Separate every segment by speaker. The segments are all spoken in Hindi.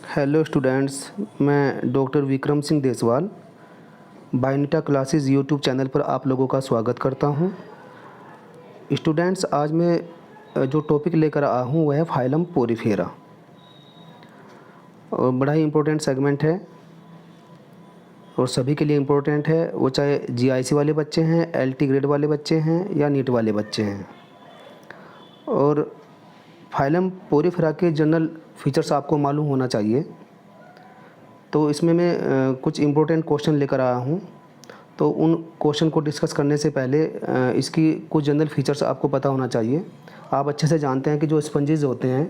Speaker 1: हेलो स्टूडेंट्स, मैं doctor Vikram Singh Deswal Bionita classes YouTube channel पर आप लोगों का स्वागत करता हूं। स्टूडेंट्स, आज मैं जो टॉपिक लेकर आया हूं वह है फाइलम पोरीफेरा और बड़ा ही इम्पोर्टेंट सेगमेंट है और सभी के लिए इम्पोर्टेंट है, वो चाहे जीआईसी वाले बच्चे हैं, एलटी ग्रेड वाले बच्चे हैं या नीट वाले बच्चे हैं। और फाइलम पोरीफेरा के जनरल फीचर्स आपको मालूम होना चाहिए। तो इसमें मैं कुछ इम्पोर्टेंट क्वेश्चन लेकर आया हूँ। तो उन क्वेश्चन को डिस्कस करने से पहले इसकी कुछ जनरल फीचर्स आपको पता होना चाहिए। आप अच्छे से जानते हैं कि जो स्पंजेस होते हैं,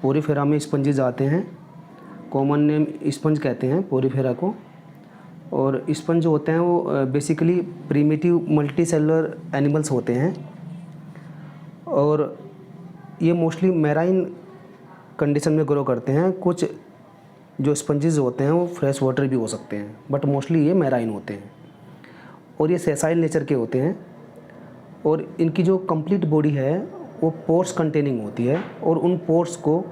Speaker 1: पोरीफेरा में स्पंजेस आते हैं, कॉमन नेम स्पंज कहते हैं पोरीफेरा को। और स्पंज जो होते हैं वो basically primitive multi cellular animals होते हैं और ये मोस्टली मैराइन कंडीशन में ग्रो करते हैं। कुछ जो स्पंजेस होते हैं वो फ्रेश वाटर भी हो सकते हैं, बट मोस्टली ये मैराइन होते हैं और ये सेसाइल नेचर के होते हैं। और इनकी जो कंप्लीट बॉडी है वो पोर्स कंटेनिंग होती है और उन पोर्स को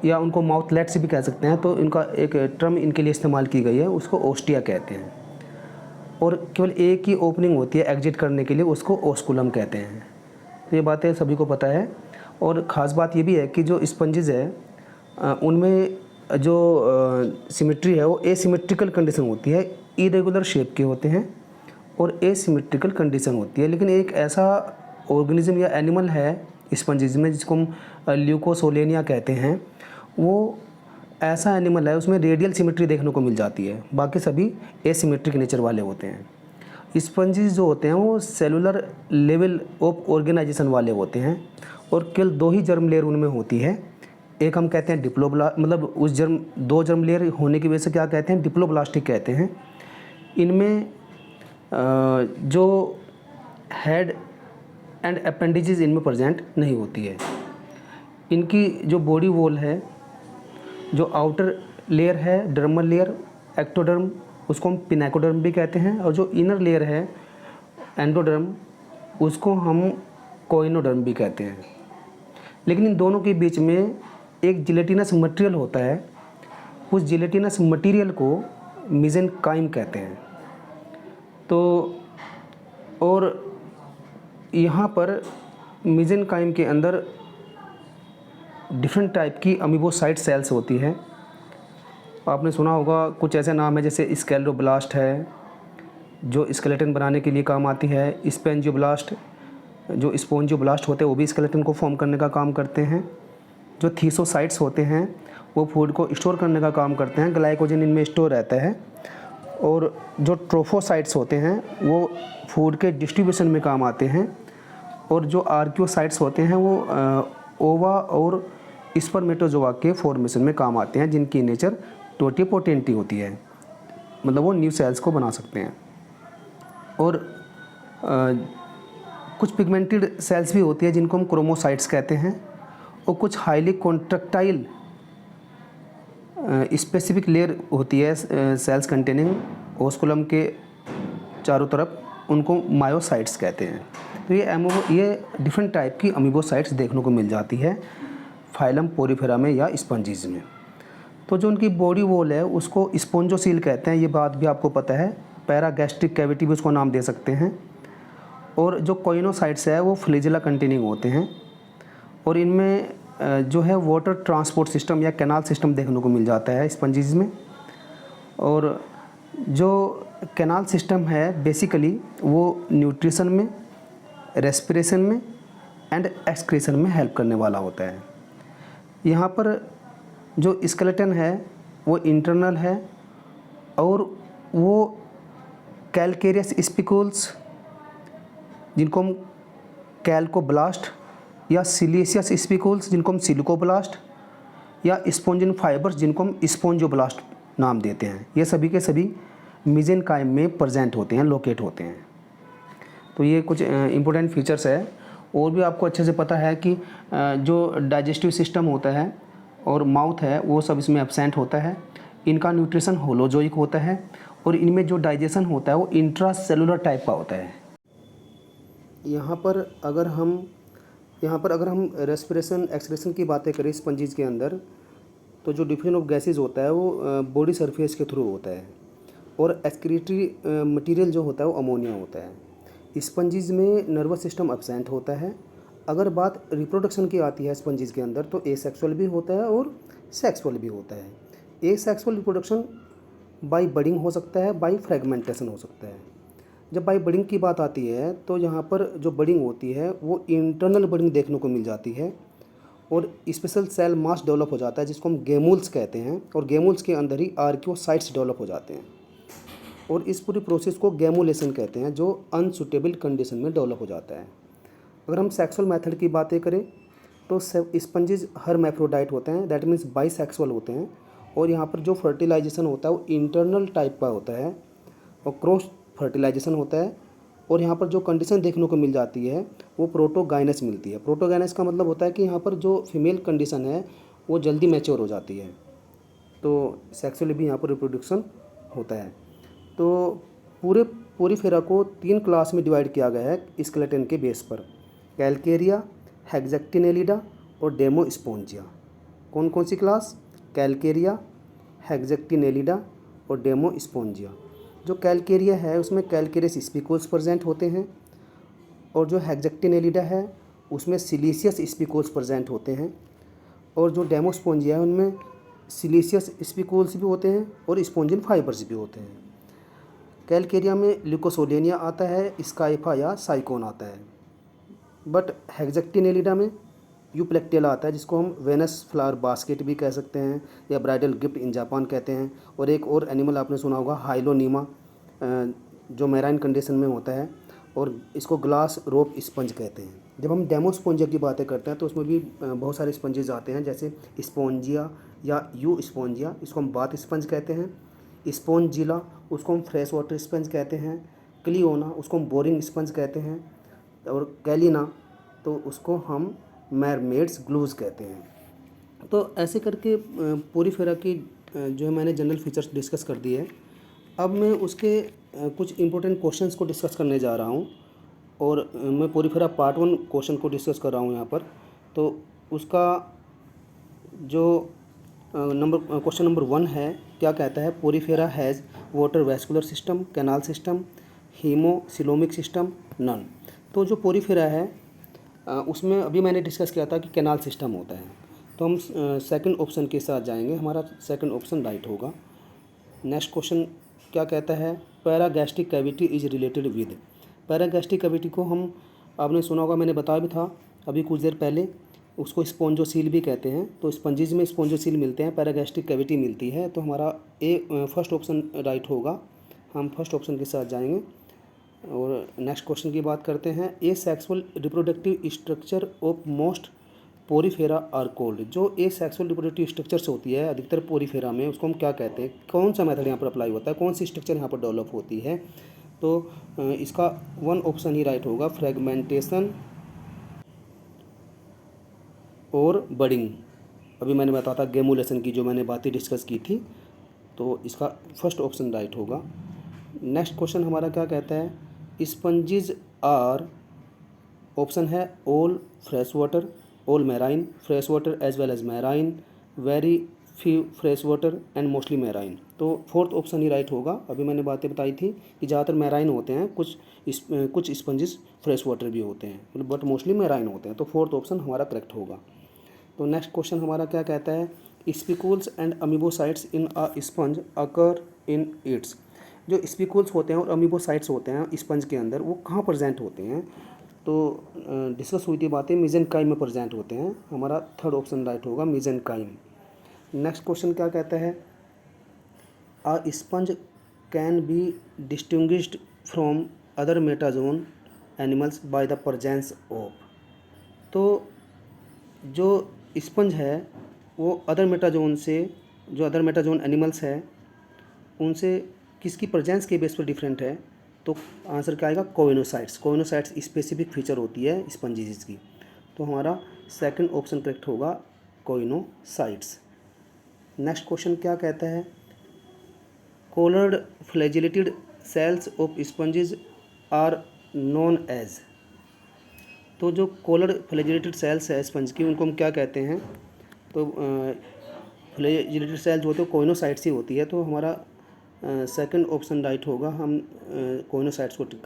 Speaker 1: या उनको माउथलेट्स भी कह सकते हैं। तो इनका एक टर्म इनके लिए इस्तेमाल की गई है, उसको ओस्टिया कहते हैं। और केवल एक ही ओपनिंग होती है एग्जिट करने के लिए, उसको ओस्कुलम कहते हैं। तो ये बातें सभी को पता है। और ख़ास बात ये भी है कि जो स्पंजेस है उनमें जो सिमेट्री है वो एसिमेट्रिकल कंडीशन होती है, इरेगुलर शेप के होते हैं और एसिमेट्रिकल कंडीशन होती है। लेकिन एक ऐसा ऑर्गेनिज्म या एनिमल है स्पंजेस में जिसको हम ल्यूकोसोलेनिया कहते हैं, वो ऐसा एनिमल है उसमें रेडियल सिमेट्री देखने को मिल जाती है, बाकी सभी एसिमेट्रिक नेचर वाले होते हैं। स्पंजेस जो होते हैं वो सेलुलर लेवल ऑफ ऑर्गेनाइजेशन वाले होते हैं और केवल दो ही जर्म लेयर उनमें होती है। एक हम कहते हैं डिप्लोब्लास्ट, मतलब उस दो जर्म लेयर होने की वजह से क्या कहते हैं, डिप्लोब्लास्टिक कहते हैं। इनमें जो हेड एंड अपेंडिजेस इनमें प्रेजेंट नहीं होती है। इनकी जो बॉडी वॉल है, जो आउटर लेयर है डर्मल लेयर एक्टोडर्म, उसको हम पिनेकोडर्म भी कहते हैं, और जो इनर लेयर है एंडोडर्म, उसको हम कोइनोडर्म भी कहते हैं। लेकिन इन दोनों के बीच में एक जिलेटिनस मटेरियल होता है, उस जिलेटिनस मटेरियल को मेसेनकाइम कहते हैं। तो और यहाँ पर मेसेनकाइम के अंदर डिफरेंट टाइप की अमीबोसाइट सेल्स होती है। आपने सुना होगा कुछ ऐसे नाम है जैसे स्केलोब्लास्ट है जो स्केलेटन बनाने के लिए काम आती है, स्पेंजियोब्लास्ट जो स्पोंजियोब्लास्ट होते हैं वो भी स्केलेटन को फॉर्म करने का काम करते हैं। जो थीसोसाइट्स होते हैं वो फूड को स्टोर करने का काम करते हैं, ग्लाइकोजन इनमें स्टोर रहता है। और जो ट्रोफोसाइट्स होते हैं वो फूड के डिस्ट्रीब्यूशन में काम आते हैं। और जो आर्कियोसाइट्स होते हैं वो ओवा और स्पर्मेटोजोआ के फॉर्मेशन में काम आते हैं, जिनकी नेचर टोटिपोटेंटी होती है, मतलब वो न्यू सेल्स को बना सकते हैं। और कुछ पिगमेंटेड सेल्स भी होती है जिनको हम क्रोमोसाइट्स कहते हैं। और कुछ हाईली कॉन्ट्रैक्टाइल स्पेसिफिक लेयर होती है सेल्स कंटेनिंग ओस्कुलम के चारों तरफ, उनको मायोसाइट्स कहते हैं। तो ये डिफरेंट टाइप की अमीबोसाइट्स देखने को मिल जाती है फाइलम पोरीफेरा में या स्पंजीज में। तो जो उनकी बॉडी वॉल है उसको स्पोंजोसील कहते हैं, ये बात भी आपको पता है। पैरागैस्ट्रिक कैविटी भी उसको नाम दे सकते हैं। और जो कोइनोसाइट्स है वो फ्लैजेला कंटेनिंग होते हैं और इनमें जो है वाटर ट्रांसपोर्ट सिस्टम या कैनाल सिस्टम देखने को मिल जाता है स्पंजीज में। और जो कैनाल सिस्टम है बेसिकली वो न्यूट्रिशन में, रेस्पिरेशन में एंड एक्सक्रीशन में हेल्प करने वाला होता है। यहाँ पर जो स्केलेटन है वो इंटरनल है और वो कैलकेरियस स्पिकुल्स जिनको हम कैल्कोब्लास्ट या सिलिशियस स्पिकुल्स जिनको हम सिलिकोब्लास्ट या स्पोंजिन फाइबर्स जिनको हम स्पोंजियोब्लास्ट नाम देते हैं, ये सभी के सभी मेसेनकाइम में प्रेजेंट होते हैं, लोकेट होते हैं। तो ये कुछ इम्पोर्टेंट फीचर्स है। और भी आपको अच्छे से पता है कि जो डाइजेस्टिव सिस्टम होता है और माउथ है वो सब इसमें एब्सेंट होता है। इनका न्यूट्रिशन होलोजोइक होता है और इनमें जो डाइजेशन होता है वो इंट्रा सेलुलर टाइप का होता है। यहाँ पर अगर हम रेस्पिरेशन एक्सक्रेशन की बातें करें स्पंजीज के अंदर, तो जो डिफ्यूजन ऑफ गैसेज होता है वो बॉडी सरफेस के थ्रू होता है, और एक्सक्रीटरी मटेरियल जो होता है वो अमोनिया होता है। स्पंजीज में नर्वस सिस्टम एब्सेंट होता है। अगर बात रिप्रोडक्शन की आती है स्पंजीज के अंदर, तो एसेक्सुअल भी होता है और सेक्सुअल भी होता है। एसेक्सुअल रिप्रोडक्शन बाय बडिंग हो सकता है, बाय फ्रेगमेंटेशन हो सकता है। जब बाय बडिंग की बात आती है तो यहाँ पर जो बडिंग होती है वो इंटरनल बडिंग देखने को मिल जाती है, और स्पेशल सेल मास डेवलप हो जाता है जिसको हम गेमूल्स कहते हैं, और गेमूल्स के अंदर ही आर्कियोसाइट्स डेवलप हो जाते हैं, और इस पूरी प्रोसेस को गेमुलेशन कहते हैं, जो अनसुटेबल कंडीशन में डेवलप हो जाता है। अगर हम सेक्सुअल मेथड की बातें करें तो स्पंजेस हर्मैफ्रोडाइट होते हैं, दैट मीन्स बाइसेक्सुअल होते हैं, और यहाँ पर जो फर्टिलाइजेशन होता है वो इंटरनल टाइप का होता है और क्रॉस फर्टिलाइजेशन होता है, और यहाँ पर जो कंडीशन देखने को मिल जाती है वो प्रोटोगाइनस मिलती है। प्रोटोगाइनस का मतलब होता है कि यहाँ पर जो फीमेल कंडीशन है वो जल्दी मैच्योर हो जाती है, तो सेक्सुअली भी यहाँ पर रिप्रोडक्शन होता है। तो पोरीफेरा को 3 क्लास में डिवाइड किया गया है स्केलेटन के बेस पर, कैलकेरिया, हेक्सेक्टिनेलिडा और डेमोस्पोंजिया। कौन कौन सी क्लास? कैलकेरिया, हेक्सेक्टिनेलिडा और डेमोस्पोंजिया। जो कैलकेरिया है उसमें कैलकेरियस स्पिकोल्स प्रेजेंट होते हैं, और जो हेक्सेक्टिनेलिडा है उसमें सिलीसियस स्पिकोल्स प्रेजेंट होते हैं, और जो डेमोस्पोंजिया है उनमें सिलीसियस स्पिकोल्स भी होते हैं और स्पोंजिन फाइबर्स भी होते हैं। कैलकेरिया में ल्यूकोसोडेनिया आता है, स्काइफा या साइकोन आता है, बट हेक्सेक्टिनेलिडा में यूप्लेक्टेला आता है, जिसको हम वेनस फ्लावर बास्केट भी कह सकते हैं या ब्राइडल गिफ्ट इन जापान कहते हैं। और एक और एनिमल आपने सुना होगा हाइलोनीमा, जो मैराइन कंडीशन में होता है, और इसको ग्लास रोप स्पंज कहते हैं। जब हम डेमोस्पोंजिया की बातें करते हैं तो उसमें भी बहुत सारे स्पंजेस आते हैं, जैसे स्पोंजिया या यू स्पोंजिया, इसको हम बाथ स्पंज कहते हैं। स्पोंजिला, उसको हम फ्रेश वाटर स्पंज कहते हैं। क्लियोना, उसको हम बोरिंग स्पंज कहते हैं। और कैलिना, तो उसको हम मैरमेड्स ग्लूज कहते हैं। तो ऐसे करके पोरीफेरा की जो है मैंने जनरल फीचर्स डिस्कस कर दिए। अब मैं उसके कुछ इंपॉर्टेंट क्वेश्चंस को डिस्कस करने जा रहा हूँ, और मैं पोरीफेरा पार्ट 1 क्वेश्चन को डिस्कस कर रहा हूँ यहाँ पर। तो उसका जो क्वेश्चन नंबर 1 है, क्या कहता है? Porifera has water vascular system, canal system, haemocoelomic system, none. तो जो पोरीफेरा है उसमें अभी मैंने डिस्कस किया था कि कैनाल सिस्टम होता है, तो हम सेकंड ऑप्शन के साथ जाएंगे, हमारा सेकंड ऑप्शन राइट होगा। नेक्स्ट क्वेश्चन क्या कहता है? Paragastric cavity is related with. Paragastric cavity को हम, आपने सुना होगा, मैंने बताया भी था अभी कुछ देर पहले, उसको स्पॉन्जोसील भी कहते हैं। तो स्पंजीज में स्पॉन्जोसील मिलते हैं, पैरागैस्ट्रिक कैविटी मिलती है, तो हमारा फर्स्ट ऑप्शन राइट होगा। हम फर्स्ट ऑप्शन के साथ जाएंगे। और नेक्स्ट क्वेश्चन की बात करते हैं। Asexual reproductive structure of most Porifera are called. जो ए सेक्सुअल रिप्रोडक्टिव स्ट्रक्चर्स होती है अधिकतर पोरीफेरा में, उसको हम क्या कहते हैं? कौन सा मेथड यहाँ पर अप्लाई होता है? कौन सी स्ट्रक्चर यहाँ पर डेवलप होती है? तो इसका 1 ऑप्शन ही राइट होगा, फ्रेगमेंटेशन और बडिंग। अभी मैंने बताया था गेमुलेशन की जो मैंने बातें डिस्कस की थी, तो इसका फर्स्ट ऑप्शन राइट होगा। नेक्स्ट क्वेश्चन हमारा क्या कहता है? स्पंजीज आर, ऑप्शन है all fresh water, all marine, fresh water as well as marine, very few fresh water and mostly marine. तो फोर्थ ऑप्शन ही राइट होगा। अभी मैंने बातें बताई थी कि ज़्यादातर मैराइन होते हैं, कुछ स्पंजेस फ्रेश वाटर भी होते हैं, बट मोस्टली मैराइन होते हैं। तो फोर्थ ऑप्शन हमारा करेक्ट होगा। तो नेक्स्ट क्वेश्चन हमारा क्या कहता है? Spicules and amoebocytes in a sponge occur in its. जो स्पिकुल्स होते हैं और अमीबोसाइट्स होते हैं स्पंज के अंदर, वो कहाँ प्रेजेंट होते हैं? तो डिस्कस हुई थी बातें, मीजेंकाइम में प्रेजेंट होते हैं। हमारा थर्ड ऑप्शन राइट होगा, मीजेंकाइम। नेक्स्ट क्वेश्चन क्या कहता है? A sponge can be distinguished from other metazoan animals by the presence of. तो जो स्पंज है वो अदर मेटाजोन एनिमल्स है उनसे किसकी प्रेजेंस के बेस पर डिफरेंट है? तो आंसर क्या आएगा? कोइनोसाइट्स। कोइनोसाइट्स स्पेसिफिक फीचर होती है स्पंजीज की। तो हमारा सेकंड ऑप्शन करेक्ट होगा, कोइनोसाइट्स। नेक्स्ट क्वेश्चन क्या कहता है? Collared flagellated cells of sponges are known as. तो जो कोलर्ड फ्लैजिलेटेड सेल्स है स्पंज की, उनको हम क्या कहते हैं? तो फ्लैजिलेटेड सेल जो होते हैं कोइनोसाइट्स ही होती है, तो हमारा सेकंड ऑप्शन राइट होगा। हम कोइनोसाइट्स को टिक।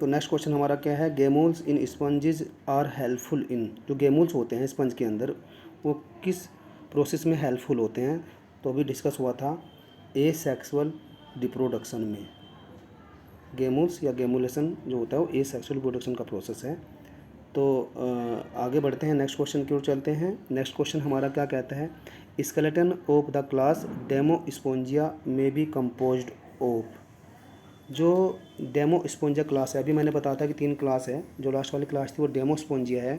Speaker 1: तो नेक्स्ट क्वेश्चन हमारा क्या है, गेमूल्स इन स्पंजेस आर हेल्पफुल इन। जो गेमूल्स होते हैं स्पंज के अंदर वो किस प्रोसेस में हेल्पफुल होते हैं, तो अभी डिस्कस हुआ था ए सेक्सुअल रिप्रोडक्शन में। गेमूल्स या गेमुलेशन जो होता है वो ए सेक्सुअल रिप्रोडक्शन का प्रोसेस है। तो आगे बढ़ते हैं, नेक्स्ट क्वेश्चन की ओर चलते हैं। नेक्स्ट क्वेश्चन हमारा क्या कहता है, स्केलेटन ऑफ द क्लास डेमोस्पोंजिया में बी कंपोज्ड ऑफ। जो डेमोस्पोंजिया क्लास है, अभी मैंने बताया था कि 3 क्लास है, जो लास्ट वाली क्लास थी वो डेमोस्पोंजिया है।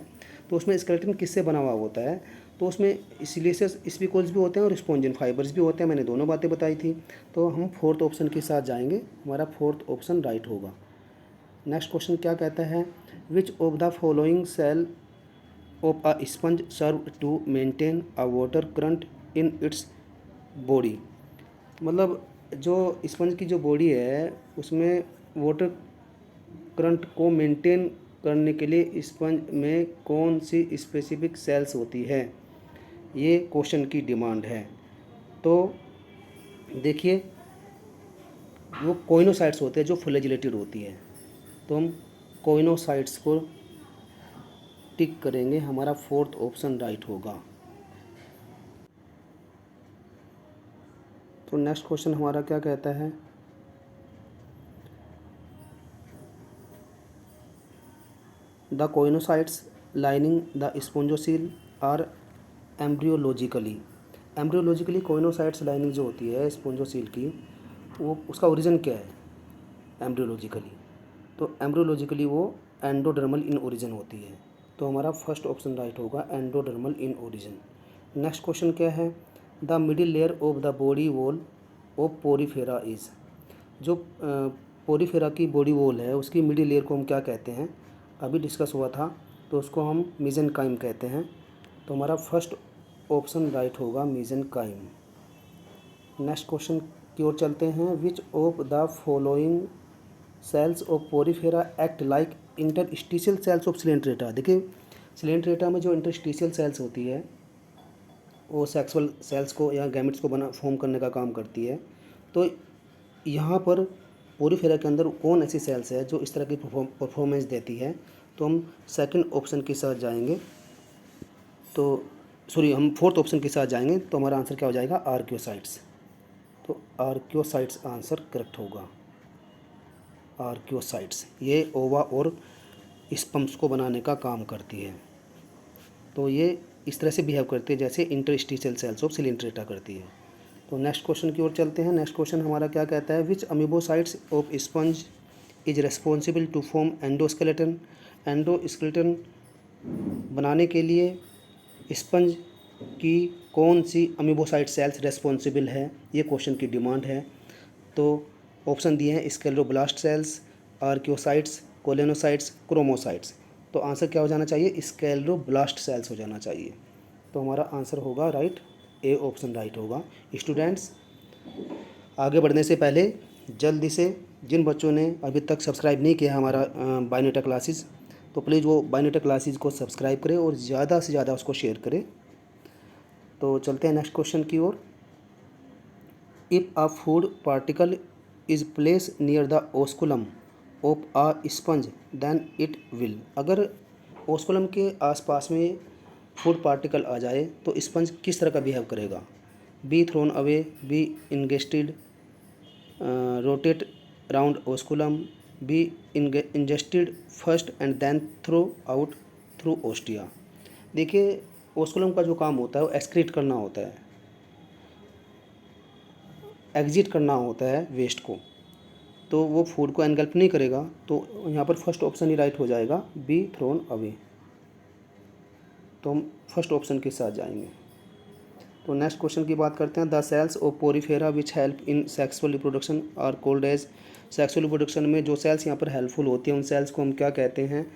Speaker 1: तो उसमें स्केलेटन किससे बना हुआ होता है, तो उसमें सिलिशियस स्पिकुल्स भी होते हैं और स्पोंजिन फाइबर्स भी होते हैं, मैंने दोनों बातें बताई थी। तो हम फोर्थ ऑप्शन के साथ जाएंगे, हमारा फोर्थ ऑप्शन राइट होगा। नेक्स्ट क्वेश्चन क्या कहता है, which of the following cell of a sponge serve to maintain a water current in its body. मतलब जो स्पंज की जो बॉडी है उसमें वाटर करंट को मेंटेन करने के लिए स्पंज में कौन सी स्पेसिफिक सेल्स होती है, ये क्वेश्चन की डिमांड है। तो देखिए वो कोइनोसाइट्स होते हैं जो फ्लैजिलेटेड होती है, तो हम कोइनोसाइट्स को टिक करेंगे, हमारा फोर्थ ऑप्शन राइट होगा। तो नेक्स्ट क्वेश्चन हमारा क्या कहता है, the choanocytes lining the spongocoel are embryologically choanocytes lining जो होती है स्पोंजोसील की, वो उसका ओरिजिन क्या है एम्ब्रियोलॉजिकली, तो एम्ब्रियोलॉजिकली वो एंडोडर्मल इन ओरिजिन होती है। तो हमारा फर्स्ट ऑप्शन राइट होगा, endodermal in origin. Next question क्या है, the middle layer of the body wall of Porifera is. जो पोरीफेरा की बॉडी वॉल है उसकी मिडिल लेयर को हम क्या कहते हैं, अभी डिस्कस हुआ था, तो उसको हम मीजेनकाइम कहते हैं। तो हमारा फर्स्ट ऑप्शन राइट होगा, मीजेनकाइम। नेक्स्ट क्वेश्चन की ओर चलते हैं, विच of the following sales of Porifera act like interstitial cells of Coelenterata. देखिए सिलेंट्रेटा में जो इंटरस्टिशियल सेल्स होती है वो सेक्सुअल सेल्स को या गैमेट्स को फॉर्म करने का काम करती है। तो यहाँ पर पोरीफेरा के अंदर कौन ऐसी सेल्स है जो इस तरह की परफॉर्मेंस देती है, तो हम सेकंड ऑप्शन के साथ जाएंगे, तो सॉरी हम फोर्थ ऑप्शन के साथ जाएंगे। तो हमारा आंसर क्या हो जाएगा, आर्कियोसाइट्स। तो आर्कियोसाइट्स आंसर करेक्ट होगा, आर्कियोसाइट्स। ये ओवा और स्पम्स को बनाने का काम करती है, तो ये इस तरह से बिहेव करती है जैसे इंटरस्टिशियल सेल्स ऑफ सिलेंट्रेटा करती है। तो नेक्स्ट क्वेश्चन की ओर चलते हैं। नेक्स्ट क्वेश्चन हमारा क्या कहता है, which amoebocytes of sponge is responsible to form endoskeleton. Endoskeleton बनाने के लिए स्पंज की कौन सी अमीबोसाइट सेल्स रेस्पॉन्सिबल है, ये क्वेश्चन की डिमांड है। तो ऑप्शन दिए हैं, स्केलोब्लास्ट सेल्स, आर्कियोसाइट्स, कोलेनोसाइट्स, क्रोमोसाइट्स। तो आंसर क्या हो जाना चाहिए, स्केलोब्लास्ट सेल्स हो जाना चाहिए। तो हमारा आंसर होगा राइट, ए ऑप्शन राइट होगा। स्टूडेंट्स आगे बढ़ने से पहले जल्दी से जिन बच्चों ने अभी तक सब्सक्राइब नहीं किया हमारा बायोनेटा क्लासेस, तो प्लीज़ वो बायोनेटा क्लासेस को सब्सक्राइब करें और ज़्यादा से ज़्यादा उसको शेयर करें। तो चलते हैं नेक्स्ट क्वेश्चन की ओर। If a food particle is place near the osculum of a sponge then it will. अगर ओस्कुलम के आसपास में फूड पार्टिकल आ जाए तो स्पंज किस तरह का बिहेव करेगा, be thrown away, be ingested, rotate round osculum, be ingested first and then throw out through ostia. देखिए ओस्कुलम का जो काम होता है वो एक्सक्रीट करना होता है, एग्जिट करना होता है वेस्ट को, तो वो फूड को एनगल्प नहीं करेगा। तो यहाँ पर फर्स्ट ऑप्शन ही राइट हो जाएगा, बी थ्रोन अवे। तो हम फर्स्ट ऑप्शन के साथ जाएंगे। तो नेक्स्ट क्वेश्चन की बात करते हैं, the cells of Porifera which help in sexual reproduction are called as. Sexual reproduction में जो सेल्स यहाँ पर हेल्पफुल होती हैं उन सेल्स को हम क्या कहते हैं,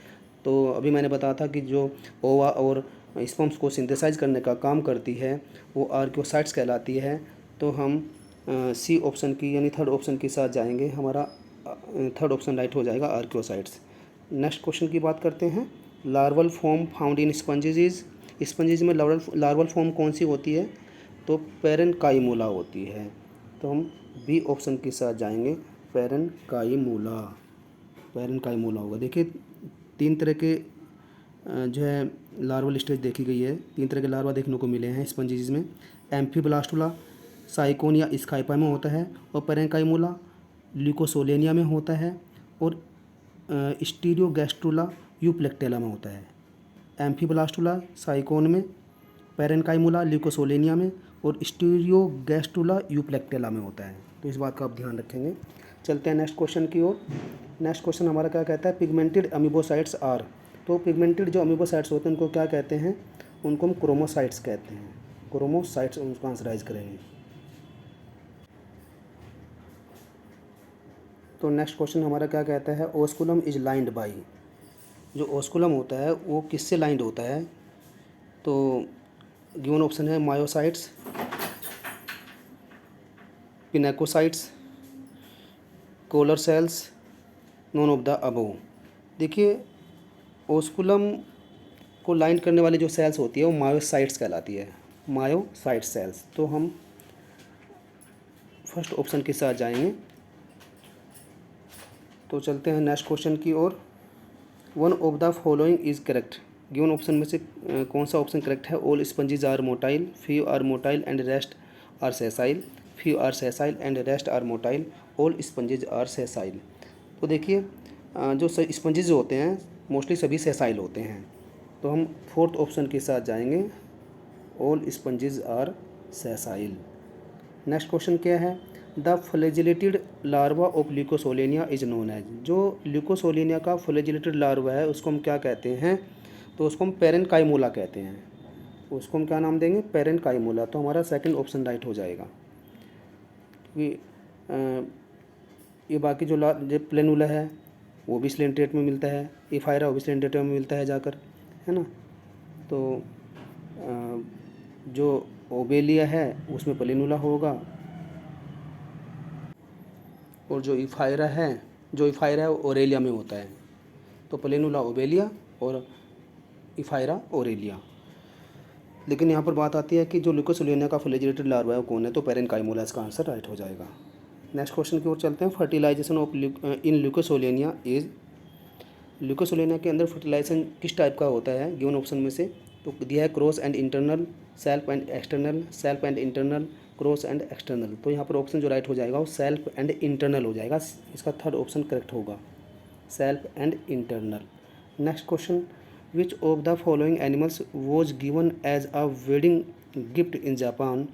Speaker 1: तो अभी मैंने बताया था कि जो ओवा और स्पर्म्स को सिंथेसाइज करने का काम करती है वो आर्कियोसाइट्स कहलाती है। तो हम सी ऑप्शन की यानी थर्ड ऑप्शन के साथ जाएंगे, हमारा थर्ड ऑप्शन राइट हो जाएगा, आर्कियोसाइट्स। नेक्स्ट क्वेश्चन की बात करते हैं। Larval form found in sponges, sponges में लार्वल फॉर्म कौन सी होती है? तो पैरेन्काइमोला होती है। तो हम बी ऑप्शन के साथ जाएंगे, पैरेन्काइमोला। पैरेन्काइमोला होगा। देखिए 3 तरह के जो है लार्वल स्टेज देखी गई है, 3 तरह के लार्वा देखने को मिले हैं स्पंजेस में। एम्फीब्लास्टुला साइकोन या स्काइपा में होता है, और पैरेन्काइमोला ल्यूकोसोलेनिया में होता है, और स्टीरियोगैस्ट्रुला यूप्लेक्टेला में होता है। एम्फीब्लास्टुला साइकोन में, पैरेन्काइमोला ल्यूकोसोलेनिया में, और स्टीरियोगैस्ट्रुला यूप्लेक्टेला में होता है। तो इस बात का आप ध्यान रखेंगे। चलते हैं नेक्स्ट क्वेश्चन की ओर। नेक्स्ट क्वेश्चन हमारा क्या कहता है? Pigmented amoebocytes are. तो पिगमेंटेड जो अमीबोसाइट्स होते हैं उनको क्या कहते हैं? उनको हम क्रोमोसाइट्स कहते हैं। क्रोमोसाइट्स, उनको आंसराइज करेंगे। तो नेक्स्ट क्वेश्चन हमारा क्या कहता है? ओस्कुलम इज लाइंड बाई। जो ओस्कुलम होता है वो किससे लाइंड होता है? तो गिवन ऑप्शन है myocytes, pinacocytes, collar cells, none of the above. देखिए ओस्कुलम को लाइन करने वाली जो सेल्स होती है वो मायोसाइट्स कहलाती है, मायोसाइट सेल्स। तो हम फर्स्ट ऑप्शन के साथ जाएंगे। तो चलते हैं नेक्स्ट क्वेश्चन की ओर। One of the following is correct. Given option में से कौन सा ऑप्शन करेक्ट है? All sponges are motile, few are motile and rest are sessile, few are sessile and rest are motile, all sponges are sessile. तो देखिए जो स्पंजेस होते हैं मोस्टली सभी सेसाइल होते हैं। तो हम फोर्थ ऑप्शन के साथ जाएंगे, all sponges are sessile. Next question क्या है? The flagellated larva of leucosolenia is known as. जो ल्यूकोसोलेनिया का फ्लैजिलेटेड लार्वा है उसको हम क्या कहते हैं? तो उसको हम पैरेन्काइमोला कहते हैं। उसको हम क्या नाम देंगे? पैरेन्काइमोला। तो हमारा सेकंड ऑप्शन राइट हो जाएगा। ये बाकी जो प्लेनुला है वो भी स्लेंट्रेट में मिलता है, एफायरा वो भी स्लेंट्रेट में मिलता है जाकर, है ना। तो जो ओबेलिया है उसमें प्लेनुला होगा, और जो इफायरा है वो ओरेलिया में होता है। तो प्लेनुला ओबेलिया और इफायरा ओरेलिया। लेकिन यहाँ पर बात आती है कि जो ल्यूकोसोलेनिया का फ्लैजिलेटेड लार्वा है वो कौन है? तो पैरेन्काइमोला इसका आंसर राइट हो जाएगा। नेक्स्ट क्वेश्चन की ओर चलते हैं। Fertilisation of in leucosolenia is. Leucosolenia के अंदर फर्टिलाइजेशन किस टाइप का होता है गिवन ऑप्शन में से? तो दिया है cross and internal, self and external, self and internal, cross and external. तो यहाँ पर ऑप्शन जो राइट हो जाएगा वो सेल्फ एंड इंटरनल हो जाएगा। इसका थर्ड ऑप्शन करेक्ट होगा, self and internal. Next question, which of the following animals was given as a wedding gift in Japan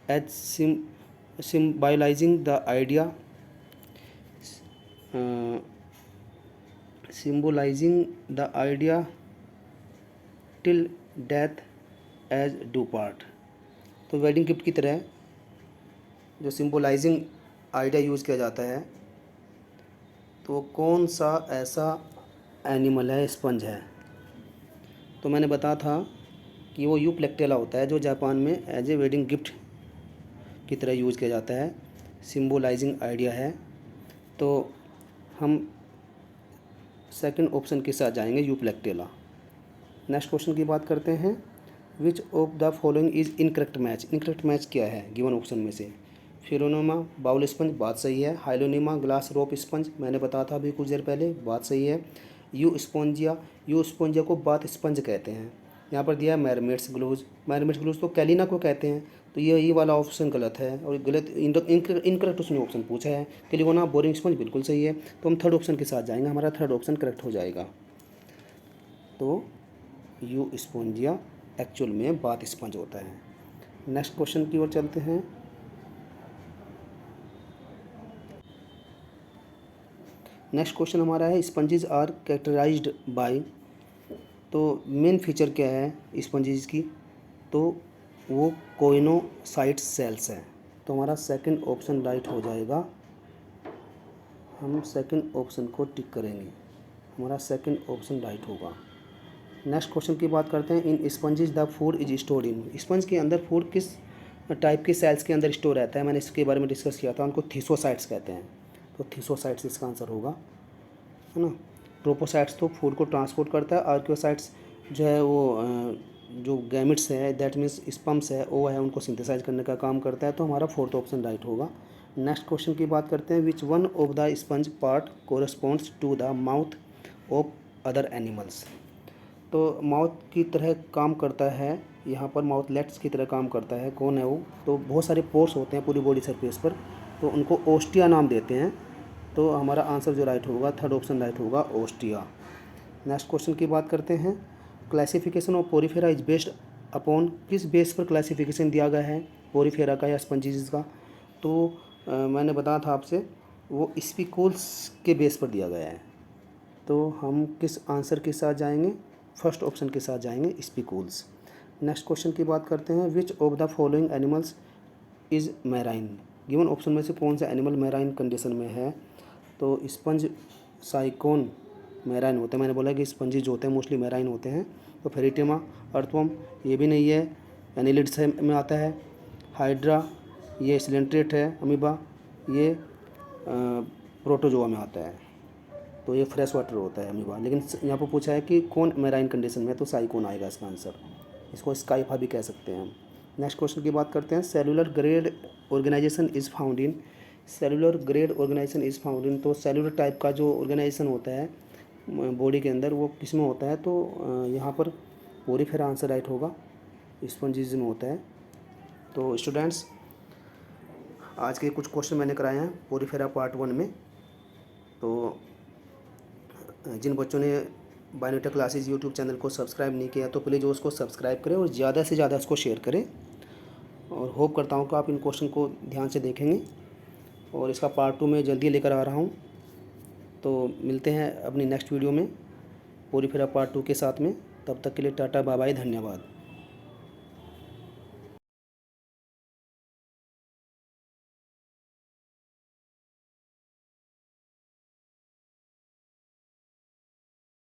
Speaker 1: as symbolizing the idea till death as do part। तो वेडिंग गिफ्ट की तरह जो सिम्बोलाइजिंग आइडिया यूज़ किया जाता है, तो कौन सा ऐसा एनिमल है, स्पंज है? तो मैंने बताया था कि वो यूप्लेक्टेला होता है, जो जापान में एज ए वेडिंग गिफ्ट की तरह यूज़ किया जाता है, सिम्बोलाइजिंग आइडिया है। तो हम सेकंड ऑप्शन के साथ जाएंगे, यूप्लेक्टेला। नेक्स्ट क्वेश्चन की बात करते हैं। विच of the following is incorrect match. Incorrect match क्या है गिवन ऑप्शन में से? फिलोनिमा बाउल स्पंज, बात सही है। हाइलोनिमा ग्लास रोप स्पंज, मैंने बताया था अभी कुछ देर पहले, बात सही है। यू स्पोंजिया को बाथ स्पंज कहते हैं। यहाँ पर दिया है मैरमेड्स ग्लूज तो कैलिना को कहते हैं। तो ये वाला ऑप्शन गलत है, और गलत इनकरेक्ट उसने ऑप्शन पूछा है। कैलिगोना बोरिंग स्पंज बिल्कुल सही है। तो हम थर्ड ऑप्शन के साथ जाएंगे, हमारा थर्ड ऑप्शन करेक्ट हो जाएगा। तो यू स्पोंजिया एक्चुअल में बाथ स्पंज होता है। नेक्स्ट क्वेश्चन की ओर चलते हैं। नेक्स्ट क्वेश्चन हमारा है, स्पंजेस आर कैरेक्टराइज्ड बाय। तो मेन फीचर क्या है स्पंजेस की? तो वो कोइनोसाइट सेल्स है। तो हमारा सेकंड ऑप्शन राइट हो जाएगा। हम सेकंड ऑप्शन को टिक करेंगे, हमारा सेकंड ऑप्शन राइट होगा। नेक्स्ट क्वेश्चन की बात करते हैं। In sponges the food is stored in. Sponge के अंदर फूड किस टाइप की सेल्स के अंदर स्टोर रहता है? मैंने इसके बारे में डिस्कस किया था, उनको थीसोसाइट्स कहते हैं। तो थिसोसाइट्स इसका आंसर होगा, है ना। ट्रोपोसाइट्स तो फूड को ट्रांसपोर्ट करता है, आर्कियोसाइट्स जो है वो जो गैमिट्स है, दैट मीन्स स्पर्म्स है, वो है, उनको सिंथेसाइज करने का काम करता है। तो हमारा फोर्थ ऑप्शन राइट होगा। नेक्स्ट क्वेश्चन की बात करते हैं, which one of the sponge part corresponds to the mouth of other animals. तो माउथ की तरह काम करता है, यहाँ पर माउथलेट्स की तरह काम करता है, कौन है वो? तो बहुत सारे पोर्स होते हैं पूरी बॉडी सरफेस पर, तो उनको ओस्टिया नाम देते हैं। तो हमारा आंसर जो राइट होगा, थर्ड ऑप्शन राइट होगा, ओस्टिया। नेक्स्ट क्वेश्चन की बात करते हैं, classification of Porifera is based upon, किस बेस पर क्लासिफिकेशन दिया गया है पोरीफेरा का या स्पंजीज का? तो मैंने बताया था आपसे, वो स्पीकूल्स के बेस पर दिया गया है। तो हम किस आंसर के साथ जाएंगे? फर्स्ट ऑप्शन के साथ जाएंगे, स्पीकूल्स। नेक्स्ट क्वेश्चन की बात करते हैं, विच of the following animals is marine. Given option में से कौन सा एनिमल मैराइन कंडीशन में है? तो स्पंज साइकोन मैराइन होते हैं, मैंने बोला कि स्पंजी जो होते हैं मोस्टली मैराइन होते हैं। तो फेरिटेमा, अर्थवर्म ये भी नहीं है, एनिलिड्स में आता है। हाइड्रा ये सिलेंट्रेट है, अमीबा ये प्रोटोजोआ में आता है। तो ये फ्रेश वाटर होता है अमीबा। लेकिन यहाँ पर पूछा है कि कौन मैराइन कंडीशन में है, तो साइकोन आएगा इसका आंसर। इसको स्काइफा भी कह सकते हैं हम। नेक्स्ट क्वेश्चन की बात करते हैं, cellular grade organization is found in. Cellular grade organization is found in, तो सेलुलर टाइप का जो ऑर्गेनाइजेशन होता है बॉडी के अंदर, वो किस में होता है? तो यहाँ पर पोरीफेरा आंसर राइट होगा, स्पंजीज में होता है। तो स्टूडेंट्स, आज के कुछ क्वेश्चन मैंने कराए हैं पोरीफेरा पार्ट 1 में। तो जिन बच्चों ने बायोटेक क्लासेस यूट्यूब चैनल को सब्सक्राइब नहीं किया तो प्लीज़ उसको सब्सक्राइब करें और ज़्यादा से ज़्यादा इसको शेयर करें। और होप करता हूँ कि आप इन क्वेश्चन को ध्यान से देखेंगे, और इसका पार्ट 2 में जल्दी लेकर आ रहा हूँ। तो मिलते हैं अपनी नेक्स्ट वीडियो में पोरीफेरा पार्ट 2 के साथ में। तब तक के लिए टाटा बाय बाय, धन्यवाद।